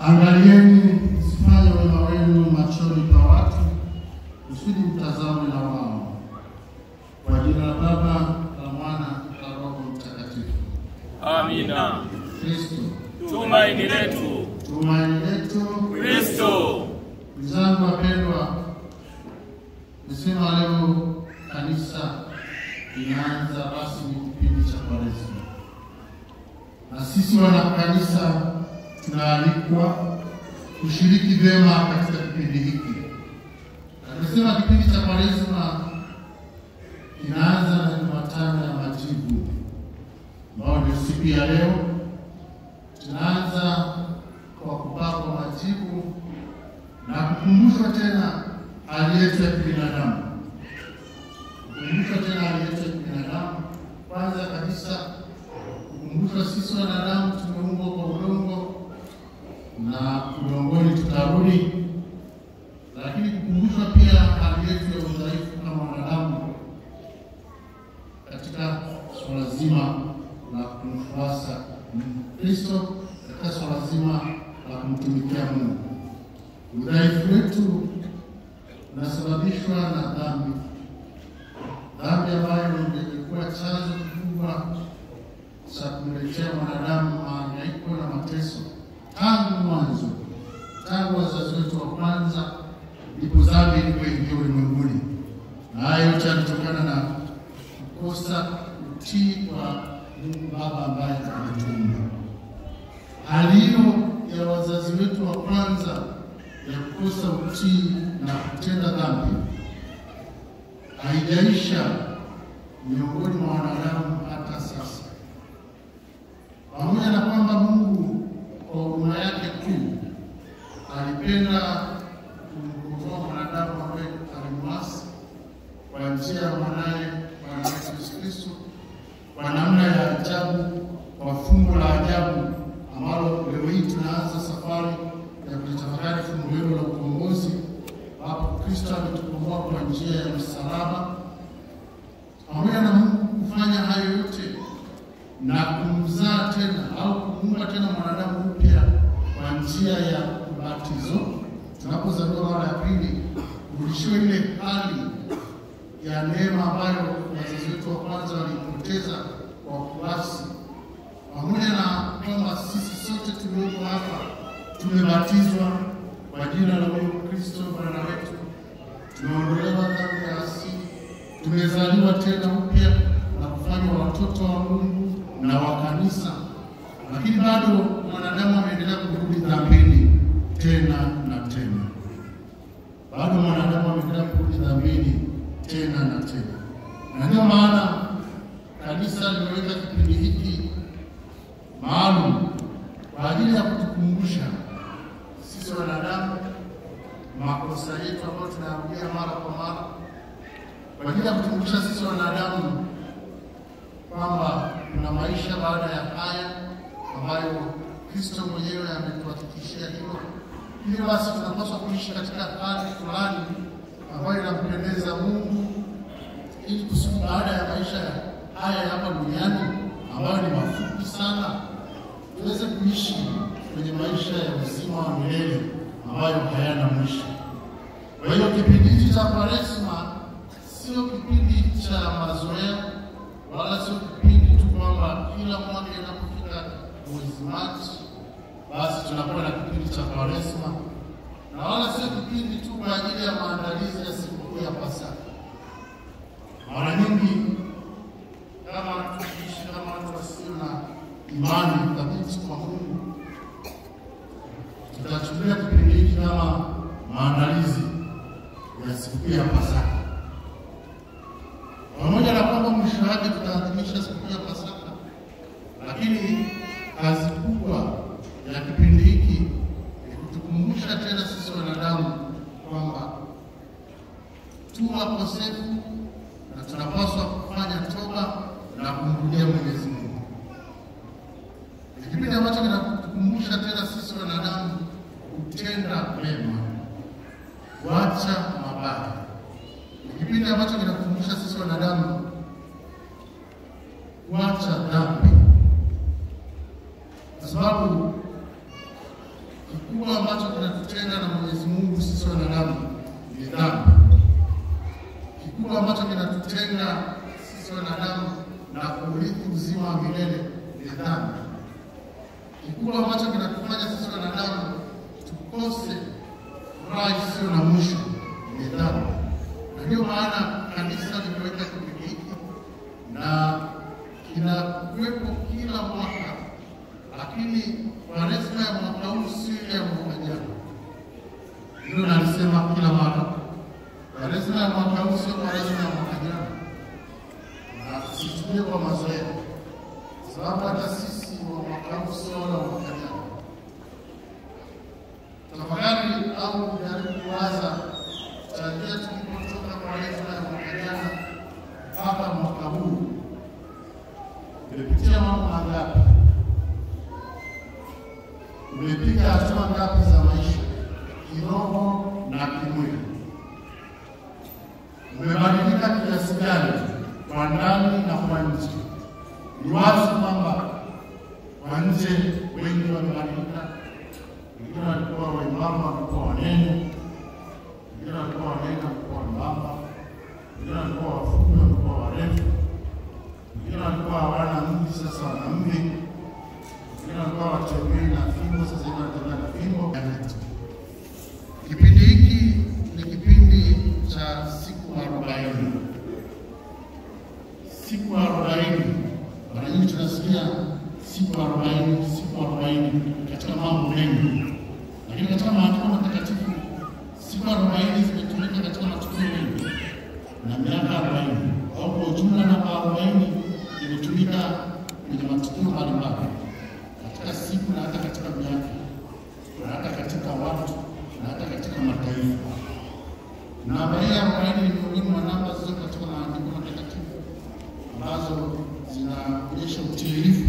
Angalieni msifanye wema wenu machoni pa watu, usidi mtazame na wao. Kwa jina la Baba, la Mwana, na Roho Mtakatifu. Amina. Kristo Tumaini letu. Tumaini letu. Kristo. Wenzangu wapendwa, nisema leo kanisa inaanza rasmi kipindi cha Kwaresma. Na sisi wana kanisa tunaalikwa kushiriki vyema katika kipindi hiki. Tunasema kipindi cha Kwaresma kinaanza na Jumatano ya Majivu, ambao ndio siku ya leo. Tunaanza kwa kupakwa majivu na kukumbushwa tena hali yetu ya kibinadamu. Kukumbushwa tena hali yetu ya kibinadamu. Kwanza kabisa kukumbushwa sisi wanadamu tumeumbwa kwa udongo na udongoni tutarudi, lakini kukumbushwa pia hali yetu ya udhaifu kama wanadamu katika swala zima la kumfuasa Kristo, katika swala zima la kumtumikia Mungu. Udhaifu wetu unasababishwa na dhambi ambayo imekuwa chanzo kikubwa cha kumletea mwanadamu mahangaiko na mateso tangu mwanzo, tangu wazazi wetu wa kwanza, ndipo dhambi ilipoingia ulimwenguni. Na hayo yote yanatokana na kukosa utii kwa Mungu Baba ambaye alituumba. Hali hiyo ya wazazi wetu wa kwanza ya kukosa utii na kutenda dhambi haijaisha miongoni mwa wanadamu hata sasa. Pamoja na kwamba Mungu kwa huruma yake kuu alipenda kumkomboa mwanadamu ambaye alimwasi kwa njia ya mwanaye Bwana Yesu Kristo, kwa namna ya ajabu, kwa fungu la ajabu ambalo leo hii tunaanza safari ya kulitafakari fungu hilo la ukombozi, ambapo Kristo ametukomboa kwa njia ya msalaba. Pamoja na Mungu kufanya hayo yote na kumzaa tena au kuumba tena mwanadamu upya kwa njia ya ubatizo, tunapozaliwa mara ya pili, kurudishiwa ile hali ya neema ambayo wazazi wetu wa kwanza walipoteza kwa kuasi. Pamoja na kwamba sisi sote tulioko hapa tumebatizwa kwa jina la Kristo Bwana wetu, tumeondolewa dhambi ya asili, tumezaliwa tena upya na kufanywa watoto wa Mungu na wa kanisa, lakini bado mwanadamu ameendelea kurudi dhambini tena na tena. Bado mwanadamu ameendelea kurudi dhambini tena na tena. Na ndio maana kanisa limeweka kipindi hiki maalum kwa ajili ya kutukumbusha sisi wanadamu makosa yetu ambayo tunarudia mara kwa mara, kwa ajili ya kutukumbusha sisi wanadamu kwamba kuna maisha baada ya haya ambayo Kristo mwenyewe ametuhakikishia hilo. Hivyo basi tunapaswa kuishi katika hali fulani ambayo inampendeza Mungu, ili kusudi baada ya maisha haya hapa duniani ambayo ni mafupi sana, tuweze kuishi kwenye maisha ya uzima wa milele ambayo hayana mwisho. Kwa hiyo kipindi hiki cha Kwaresma sio kipindi cha mazoea, wala sio kipindi tu kwamba kila mwaka inapofika mwezi Machi basi tunakuwa na kipindi cha Kwaresma, na wala sio kipindi tu kwa ajili ya maandalizi ya sikukuu ya Pasaka. Mara nyingi kama tukiishi kama watu wasio na imani thabiti kwa Mungu, tutachukulia kipindi hiki kama maandalizi ya sikukuu ya Pasaka. Pamoja na kwamba mwisho wake tutaadhimisha sikukuu ya Pasaka, lakini kazi kubwa ya kipindi hiki ni kutukumbusha tena sisi wanadamu kwamba tu wakosefu na tunapaswa kufanya toba na kumrudia Mwenyezi Mungu. Ni kipindi ambacho kinatukumbusha tena sisi wanadamu kutenda mema, kuacha mabaya. Ni kipindi ambacho kinatukumbusha sisi wanadamu kuacha dhambi, kwa sababu kikubwa ambacho kinatutenga na Mwenyezi Mungu sisi wanadamu ni dhambi. Kikubwa ambacho kinatutenga sisi wanadamu na kurithi uzima wa milele ni dhambi. Kikubwa ambacho kinatufanya sisi wanadamu tukose furaha isiyo na mwisho ni dhambi. Na ndio maana kanisa limeweka kipindi hiki na kinakuwepo kila mwaka, lakini Kwaresma ya mwaka huu sio ya mwaka jana. Hilo nalisema kila mara. Kwaresma ya mwaka huu sio Kwaresma ya mwaka jana. Na tusichukue kwa mazoea, sababu hata sisi wa mwaka huu sio wala mwaka jana. Tafakari au jaribu kuwaza tangia tulipotoka Kwaresma ya mwaka jana mpaka mwaka huu, tumepitia mambo mangapi? Tumepiga hatua ngapi za maisha kiroho na kimwili? Umebadilika kiasi gani kwa ndani na kwa nje? Ni wazi kwamba kwa nje wengi wamebadilika. Wengine walikuwa wembamba, walikuwa wanene. Wengine walikuwa wanene, walikuwa wembamba. Wengine walikuwa wafupi, walikuwa warefu. Wengine walikuwa hawana mvi, sasa wana mvi. Wengine walikuwa watembei na fimbo, sasa hivi wanatembea na fimbo. Kipindi hiki ni kipindi cha siku 40. Siku 40. Mara nyingi tunasikia siku 40, siku 40 katika mambo mengi. Lakini katika maandiko matakatifu siku 40 zimetumika katika matukio mengi. Na miaka 40 au kwa ujumla namba 40 imetumika kwenye matukio mbalimbali. Katika siku na hata katika miaka, na hata katika watu, na hata katika mataifa. Namba hii 40 ni miongoni mwa namba zote katika maandiko matakatifu ambazo zinaonyesha utimilifu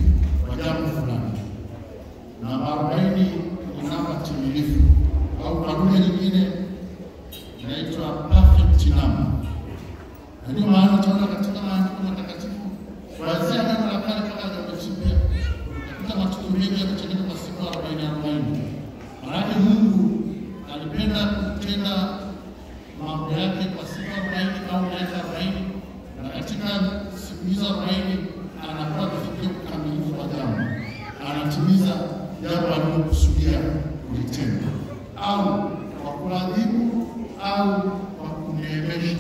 wa jambo fulani. Namba 40 ni namba timilifu, au kwa lugha nyingine inaitwa perfect number. Na ndio maana tunaona katika maandiko matakatifu kuanzia Agano la Kale mpaka Agano Jipya katika matukio mengi yametendeka kwa siku 40. Maana Mungu alipenda kutenda mambo yake kwa siku 40 au miaka 40, na katika siku hizo 40 anakuwa kufikia ukamilifu wa jambo. Anatimiza jambo alilokusudia kulitenda, au kwa kuadhibu au kwa kuneemesha.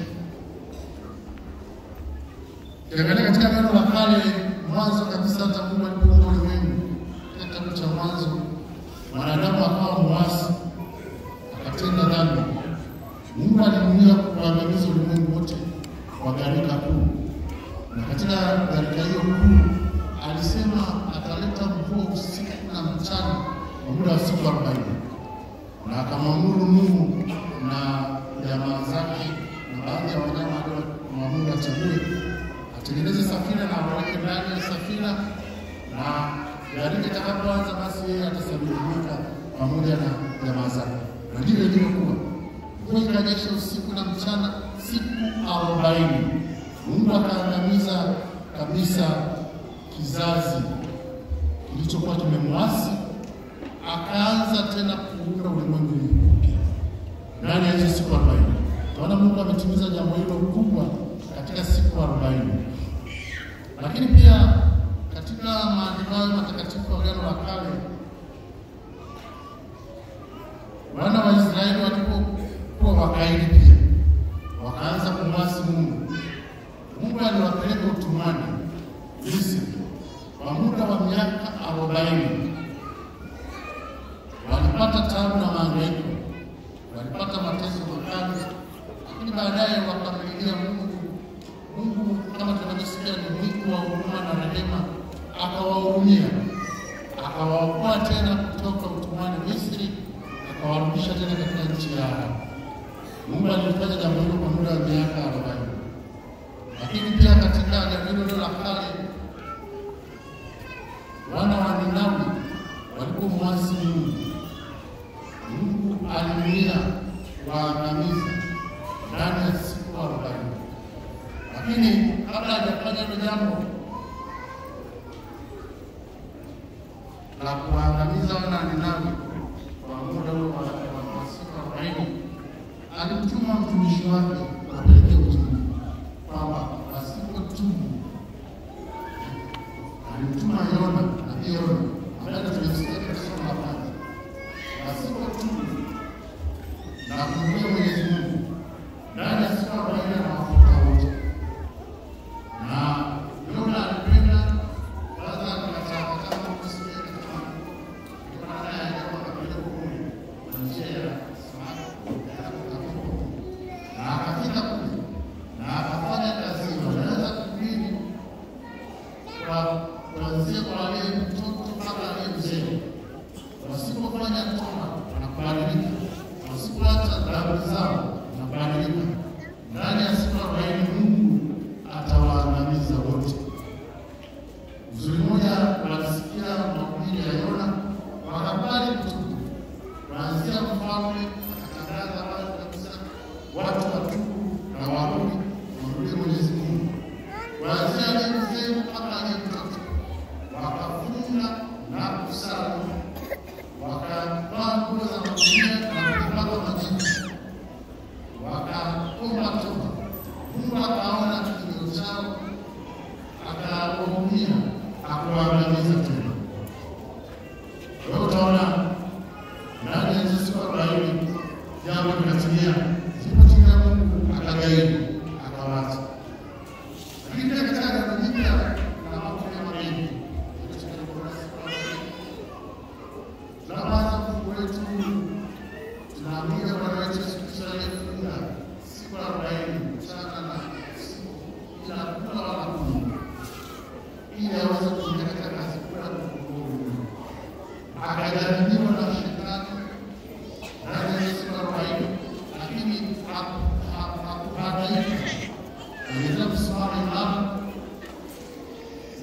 Tukiangalia katika Agano la Kale, mwanzo kabisa hata Mungu alipoumba ulimwengu, kitabu cha Mwanzo, mwanadamu akawa muasi, akatenda dhambi. Mungu alinuia kuangamiza ulimwengu wote kwa gharika kuu. Na katika gharika hiyo kuu alisema ataleta mvua usiku na mchana kwa muda wa siku 40. Na akamwamuru Nuhu na jamaa zake na baadhi ya wanyama aliomwamuru achague atengeneze safina na aweke ndani ya safina, na gharika itakapoanza basi yeye atasalimika pamoja na jamaa zake. Na ndivyo ilivyokuwa. Mvua ikanyesha usiku na mchana siku 40. Mungu akaangamiza kabisa kizazi kilichokuwa kimemwasi, akaanza tena kuunda ulimwengu mpya ndani ya hizo siku 40. Tunaona Mungu ametimiza jambo hilo kubwa katika siku 40. Lakini pia katika maandiko matakatifu ya Agano la Kale, wana wa Israeli walipokuwa wakaidi pia wakaanza kumwasi Mungu. Mungu aliwapeleka utumwani Misri kwa muda wa miaka 40. Walipata taabu na mahangaiko, walipata mateso makali, lakini baadaye wakamlilia Mungu. Mungu kama tunavyosikia ni mwingi wa huruma na rehema, akawahurumia, akawaokoa tena kutoka utumwani Misri, akawarudisha tena katika nchi yao. Mungu alifanya jambo hilo kwa muda wa miaka 40. Lakini pia katika Agano la Kale, wana wa Ninawi walipomwasi Mungu, Mungu alinuia kuwaangamiza ndani ya siku 40. Lakini kabla hajafanya hilo jambo la kuangamiza wana wa Ninawi kwa na kumjua Mwenyezi Mungu ndani ya siku 40 na mafuta wote. Na Yona alipenda baada ya kutaka kusikia kama kwa naye alikuwa kabila kumi na njia ya samaki na akafika kule na akafanya kazi wanaweza kuhubiri kwa kuanzia kwa wale mtoto mpaka wale mzee. Wasipofanya toba wanabadilika, wasipoacha dhambi zao wanabadilika. Ndani ya siku 40 Mungu atawaangamiza wote. Uzuri mmoja walisikia mahubiri ya Yona, wakakubali kutubu. Kuanzia mfalme akatangaza wazi kabisa watu watubu na warudi wamrudie Mwenyezi Mungu. Kuanzia yule mzee mpaka yule mtoto wakafunga na kusali, wakavaa nguo za magunia na kupaka majivu, wakaomba toba. Mungu akaona kilio chao, akawahurumia, akawaangamiza tena. Wewe utaona ndani ya siku 40 jambo linatimia. Sipo chini ya Mungu akagairi, akawacha. Lakini katika dunia na mambo mengi Labda Mungu wetu tunaamini Bwana wetu Yesu Kristo aliyefunga siku 40 mchana na usiku bila kula wala kunywa, ili aweze kuingia katika kazi kubwa ya kukomboa. Akajaribiwa na shetani ndani ya siku 40, lakini hakubadilika. Aliweza kusimama imara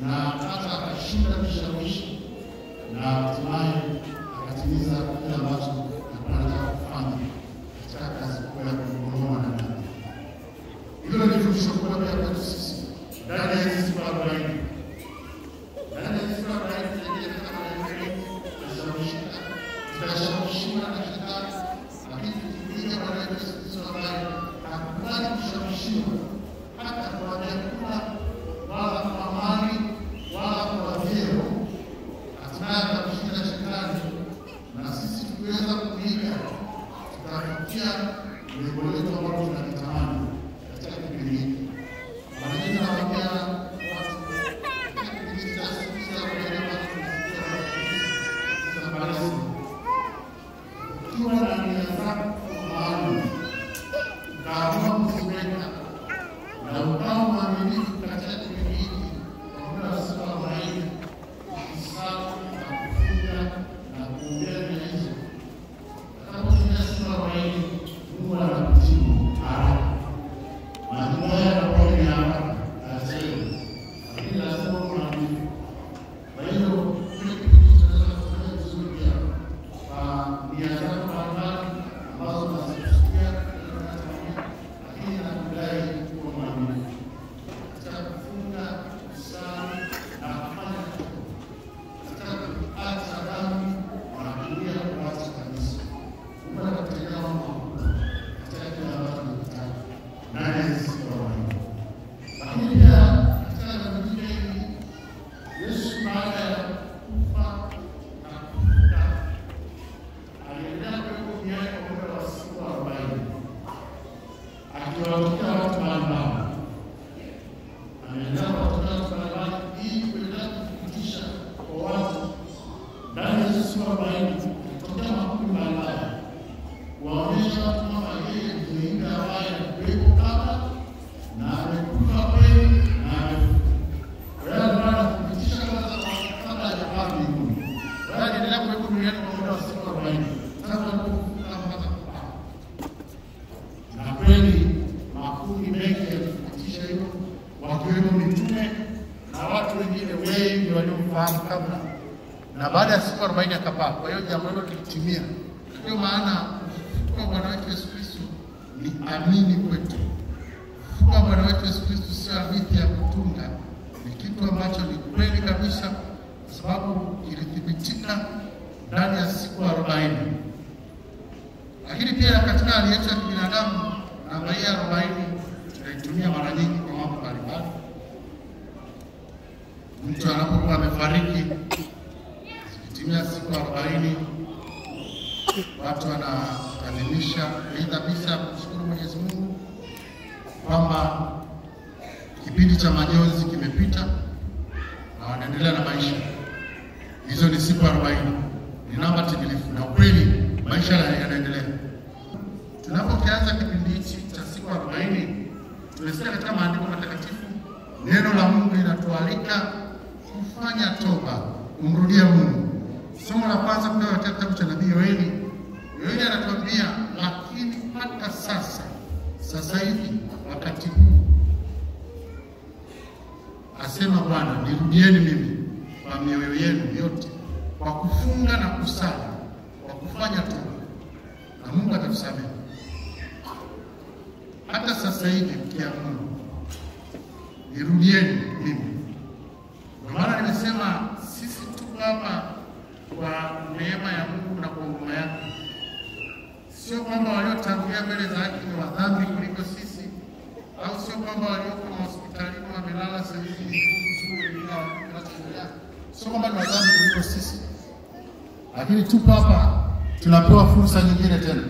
na hata akashinda vishawishi na hatimaye akatimiza kile ambacho alikuwa anataka kufanya katika kazi kubwa ya kukomboa wanadamu. Hilo ni fundisho kubwa pia kwetu sisi ndani ya hizi siku 40. Ndani ya siku 40 tunaingia katika tutashawishiwa na shetani, lakini tukipiga Bwana Yesu Kristo ambaye hakubali kushawishiwa hata kwa vyakula wala kwa mali wala kwa vyeo, hatimaye atamshinda shetani. Na sisi tukiweza kuiga tutafikia lengo letu ambalo tunalitamani katika kipindi hiki. Maneno nawaambia watu kipindi cha siku za kuelewa tunasikia za Parisi. Ukiwa na nia zako maalum, ukaamua kuziweka na ukawa mwaminifu katika kipindi hiki kwa muda wa siku 40, ukisali na kufunga na kuombea nia hizo, utakapotimia siku 40 Mungu anakujibu haraka. Majibu haya yanakuwa ni haraka, lakini lazima uwe mwaminifu. Kwa hiyo kile kipindi tunaweza kufanya vizuri pia kwa nia zako mbalimbali ambazo unazikusudia, lakini nakudai kuwa mwaminifu katika kufunga, kusali na kufanya toba, katika kuacha dhambi na kulia kuacha kabisa. Mungu anakutendea mambo makubwa katika kile ambacho unakitaka ndani ya siku 40. Lakini pia katika dunia hii Yesu baada ya kufa na kufufuka aliendelea kuwepo duniani kwa muda wa siku 40 akiwaokoa watu mbalimbali. Anaendelea kuwatokea watu mbalimbali ili kuendelea kuthibitisha kwa watu ndani ya siku 40 kutokea makundi mbalimbali, kuwaonyesha watu kwamba yeye ndiye yule ambaye alikuwepo kabla na amekufa kweli na amefufuka. Kwa hiyo anataka kuthibitisha kwanza kabla hajapaa mbinguni. Kwa hiyo anaendelea kuwepo duniani kwa muda wa siku 40 tangu alipofufuka mpaka kupaa. Na kweli makundi mengi yalithibitisha hilo, wakiwemo mitume na watu wengine wengi waliomfahamu kabla, na baada ya siku 40 akapaa. Kwa hiyo jambo hilo lilitimia. Ndio maana kwa Bwana wetu Yesu Kristo ni amini kwetu. Kwa Bwana wetu Yesu Kristo sio hadithi ya kutunga, ni kitu ambacho ni kweli kabisa, kwa sababu kilithibitika ndani ya siku 40. Lakini pia katika hali yetu ya kibinadamu, namba hii 40 tunaitumia mara nyingi kwa mambo mbalimbali. Mtu anapokuwa amefariki, zikitimia siku 40, watu wanatakiwa kuadhimisha aidha misa kumshukuru Mwenyezi Mungu kwamba kipindi cha majonzi kimepita na wanaendelea na maisha. Hizo ni siku 40. Ni namba timilifu na ukweli maisha yanaendelea. Tunapokianza kipindi hichi cha siku 40, tunasikia katika maandiko matakatifu neno la Mungu linatualika kufanya toba, kumrudia Mungu. Somo la kwanza kutoka katika kitabu cha nabii Yoeli. Yoeli anatuambia, lakini hata sasa hivi wakati huu, asema Bwana, nirudieni mimi kwa mioyo yenu yote, kwa kufunga na kusali, kwa kufanya toba, na Mungu atatusamehe. Hata sasa hivi mkiamua, nirudieni mimi. Kwa maana nimesema sisi tuko hapa kwa neema ya Mungu na kwa huruma yake. Sio kwamba waliotangulia mbele zake ni wadhambi kuliko sisi, au sio kwamba walioko hospitalini wamelala sasa hivi sio kwamba ni wadhambi kuliko sisi. Lakini tupo hapa tunapewa fursa nyingine tena.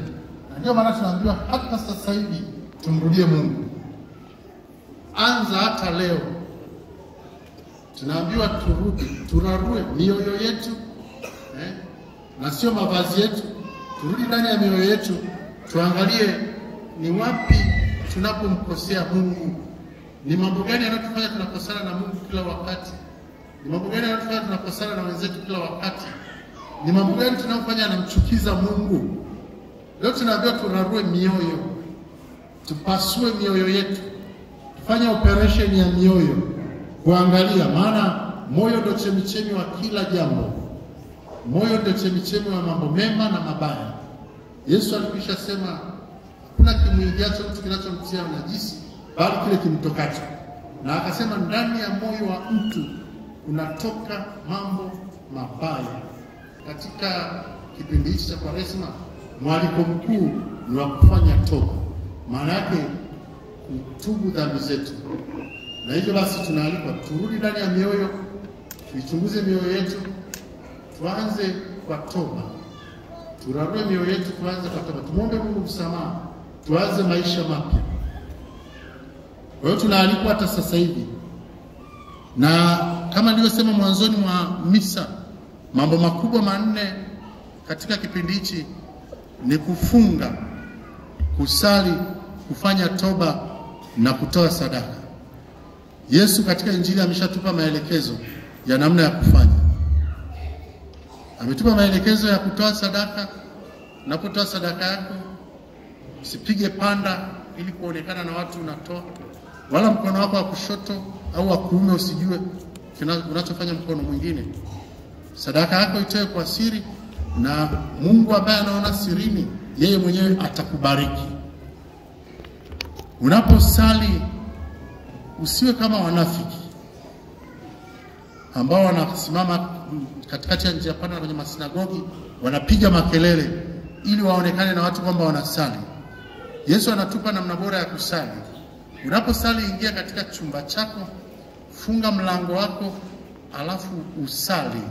Na ndio maana tunaambiwa hata sasa hivi tumrudie Mungu. Anza hata leo. Tunaambiwa turarue mioyo yetu, na sio mavazi yetu. Turudi ndani ya mioyo yetu, tuangalie ni wapi tunapomkosea Mungu. Ni mambo gani yanayotufanya tunakosana na Mungu kila wakati? Ni mambo gani yanayotufanya tunakosana na wenzetu kila wakati? Ni mambo gani tunayofanya yanamchukiza Mungu? Leo tunaambiwa turarue mioyo. Tupasue mioyo yetu. Tufanye operation ya mioyo. Kuangalia, maana moyo ndio chemichemi wa kila jambo. Moyo ndio chemichemi wa mambo mema na mabaya. Yesu alikwisha sema hakuna kimuingiacho mtu kinachomtia unajisi, bali kile kimtokacho. Na akasema ndani ya moyo wa mtu unatoka mambo mabaya. Katika kipindi hichi cha Kwaresma, mwaliko mkuu ni wa kufanya toba. Maana yake kutubu dhambi zetu. Na hivyo basi tunaalikwa turudi ndani ya mioyo, tuichunguze mioyo yetu, tuanze kwa toba. Turarue mioyo yetu, tuanze kwa toba. Tumuombe Mungu msamaha, tuanze maisha mapya. Kwa hiyo tunaalikwa hata sasa hivi. Na kama nilivyosema mwanzoni mwa misa, mambo makubwa 4 katika kipindi hichi ni kufunga, kusali, kufanya toba na kutoa sadaka. Yesu katika Injili ameshatupa maelekezo ya namna ya kufanya. Ametupa maelekezo ya kutoa sadaka. Unapotoa sadaka yako, usipige panda ili kuonekana na watu unatoa, wala mkono wako wa kushoto au wa kuume usijue unachofanya mkono mwingine. Sadaka yako itoe kwa siri, na Mungu ambaye anaona sirini, yeye mwenyewe atakubariki. Unaposali usiwe kama wanafiki ambao wanasimama katikati ya njia panda kwenye masinagogi, wanapiga makelele ili waonekane na watu kwamba wanasali. Yesu anatupa namna bora ya kusali. Unaposali, ingia katika chumba chako, funga mlango wako, alafu usali.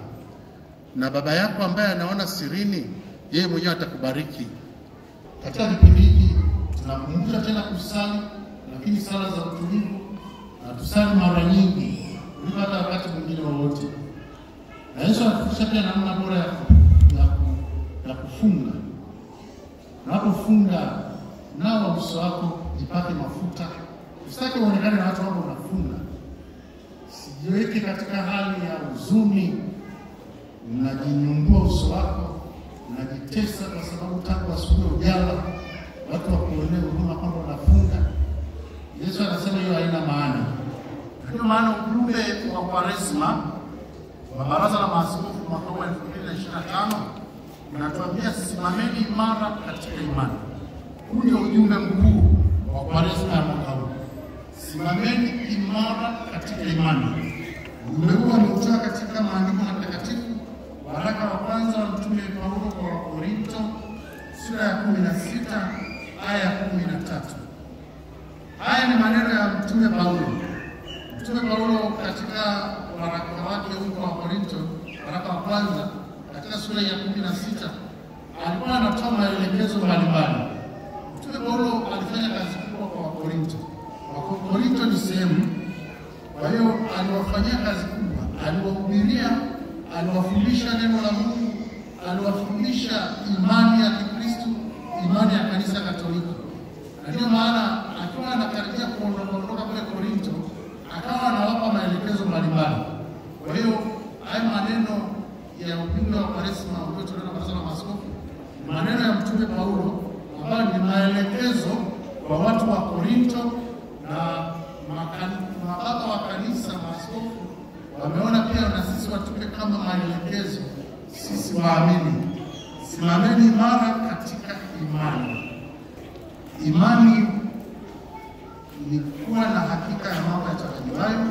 Na Baba yako ambaye anaona sirini, yeye mwenyewe atakubariki. Katika kipindi hiki tunakumbusha tena kusali, lakini sala za utulivu, na tusali mara nyingi kuliko hata wakati mwingine wowote. Na Yesu anatufundisha pia namna bora ya kufunga. Unapofunga, nawa uso wako, jipake mafuta. Usitaki uonekane na watu wako unafunga. Sijiweke katika hali ya huzuni, unajinyumbua uso wako, unajitesa kwa sababu tangu asubuhi hujala, watu wakuonee huruma kwamba unafunga. Yesu anasema hiyo haina maana. Ndio maana ujumbe wa Kwaresma wa Baraza la Maaskofu mwaka 2025 unatuambia simameni imara katika imani. Huu ndio ujumbe mkuu wa Kwaresma ya mwaka huu. Simameni imara katika imani. Ujumbe huu umetoka katika maandiko matakatifu, waraka wa kwanza wa Mtume Paulo kwa Wakorinto sura ya 16 aya ya 13. Haya ni maneno ya Mtume Paulo. Mtume Paulo katika waraka wake huko wa Korinto, waraka wa kwanza katika sura ya 16, alikuwa anatoa maelekezo mbalimbali. aliwafanyia kazi kubwa, aliwahubiria, aliwafundisha neno la Mungu, aliwafundisha imani ya Kikristo, imani ya kanisa Katoliki. Na ndio maana akiwa anakaribia kuondoka kule Korinto, akawa anawapa maelekezo mbalimbali. Kwa hiyo haya maneno ya ujumbe wa Kwaresma uliotolewa na Baraza la Maaskofu, maneno ya Mtume Paulo ambayo ni maelekezo kwa watu wa Korinto, na mababa wa kanisa, maaskofu wameona pia na sisi watupe kama maelekezo sisi waamini. Simameni imara katika imani. Imani ni kuwa na hakika ya mambo yatarajiwayo,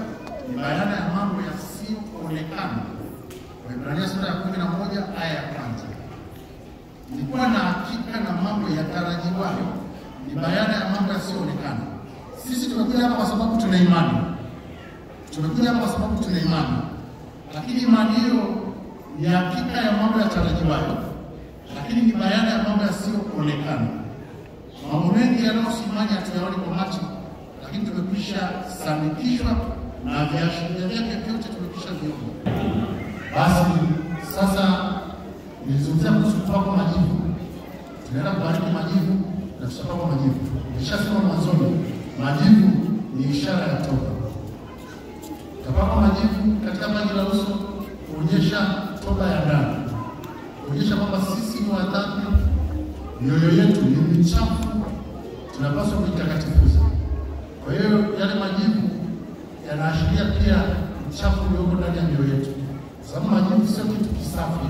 ni bayana ya mambo yasiyoonekana. Waebrania sura ya 11 aya ya 1. Ni kuwa na hakika na mambo yatarajiwayo, ni bayana ya mambo yasiyoonekana. Sisi tumekuja hapa kwa sababu tuna imani. Tumekuja hapa kwa sababu tuna imani. Lakini imani hiyo ni hakika ya mambo yatarajiwayo, lakini ni bayana ya mambo yasiyoonekana. Mambo mengi yanayosimama hatuyaoni kwa macho, lakini tumekwisha sadikishwa na viashiria vyake vyote tumekwisha viona. Basi sasa nilizungumzia kuhusu kupakwa majivu. Tunaenda kubariki majivu na tutapakwa majivu. Nilishasema mwanzoni, majivu ni ishara ya toba. Tutapakwa majivu katika paji la uso kuonyesha toba ya ndani, kuonyesha kwamba sisi ni wadhambi, mioyo yetu ni michafu, tunapaswa kuitakatifuza. Kwa hiyo yale majivu yanaashiria pia uchafu ulioko ndani ya mioyo yetu. Sababu majivu sio kitu kisafi.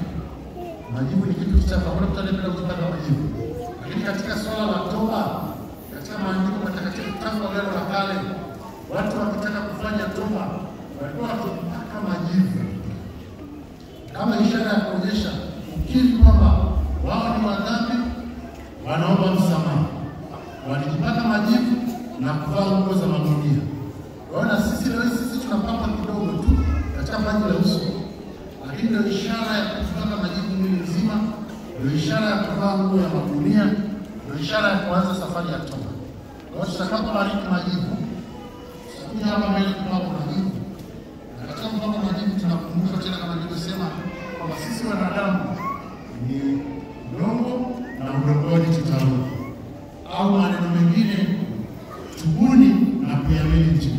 Majivu ni kitu kichafu, hakuna mtu anayependa kujipaka majivu. Lakini katika swala la toba, katika maandiko matakatifu tangu Agano la Kale, watu wakitaka kufanya toba walikuwa wakipaka majivu kama ishara ya kuonyesha ukiri kwamba wao ni wadhambi, wanaomba msamaha. Walijipaka majivu na kuvaa nguo za magunia. Waona sisi leo sisi tunapaka kidogo tu katika paji la uso, lakini ndio ishara ya kujipaka majivu mwili mzima, ndio ishara ya kuvaa nguo ya magunia, ndio ishara ya kuanza safari ya toba. Kwa hiyo tutakapobariki majivu, tutakuja hapa mbele kupaka majivu. Na katika kupaka majivu tunakumbuka tena kama nilivyosema kwamba sisi wanadamu ni udongo na udongoni tutarudi. Au maneno mengine, tubuni na kuiamini Injili.